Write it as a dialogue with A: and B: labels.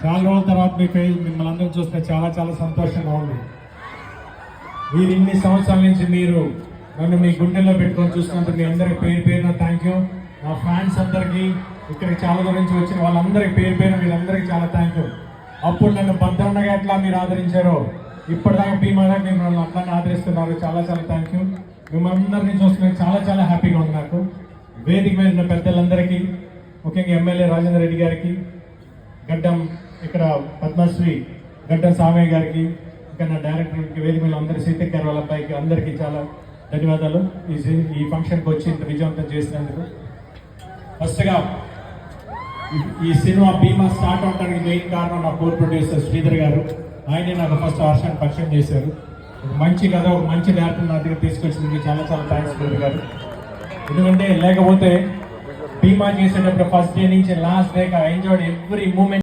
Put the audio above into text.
A: చాలా రోజుల తర్వాత మిమ్మల్ని అందరూ చూస్తే చాలా చాలా సంతోషంగా ఉంది. మీరు ఇన్ని సంవత్సరాల నుంచి మీరు నన్ను మీ గుండెల్లో పెట్టుకొని చూస్తున్నందుకు మీ అందరికి పేరు పేరున థ్యాంక్ యూ. నా ఫ్యాన్స్ అందరికీ, ఇక్కడికి చాలా దూరం నుంచి వచ్చిన వాళ్ళందరికీ పేరు పేరున వీళ్ళందరికీ చాలా థ్యాంక్ యూ. అప్పుడు నన్ను భద్రంగా ఎట్లా మీరు ఆదరించారో ఇప్పటిదాకా భీమా దాకా మిమ్మల్ని అందరినీ ఆదరిస్తున్నారు. చాలా చాలా థ్యాంక్ యూ. మిమ్మల్ని అందరినీ చూస్తున్నారు, చాలా చాలా హ్యాపీగా ఉంది నాకు. వేదిక మీద ఉన్న పెద్దలందరికీ, ముఖ్యంగా ఎమ్మెల్యే రాజేందర్ రెడ్డి గారికి, గడ్డం ఇక్కడ పద్మశ్రీ గడ్డం సామయ్య గారికి, ఇంకా నా డైరెక్టర్కి, వేదిక మీద అందరి సీతక్ గారు వాళ్ళ అబ్బాయికి అందరికీ చాలా ధన్యవాదాలు ఈ ఫంక్షన్కి వచ్చి ఇంత విజయవంతం చేసినందుకు. ఫస్ట్గా ఈ సినిమా భీమా స్టార్ట్ అవడానికి మెయిన్ కారణం నా కోర్ ప్రొడ్యూసర్ శ్రీధర్ గారు. ఆయనే నాకు ఫస్ట్ వర్షాన్ని పరిచయం చేశారు. ఒక మంచి కథ, ఒక మంచి డైరెక్టర్ నా దగ్గర తీసుకొచ్చినందుకు చాలా చాలా థ్యాంక్స్ శ్రీధర్ గారు. ఎందుకంటే లేకపోతే భీమా చేసేటప్పుడు ఫస్ట్ డే నుంచి last day I enjoyed every moment.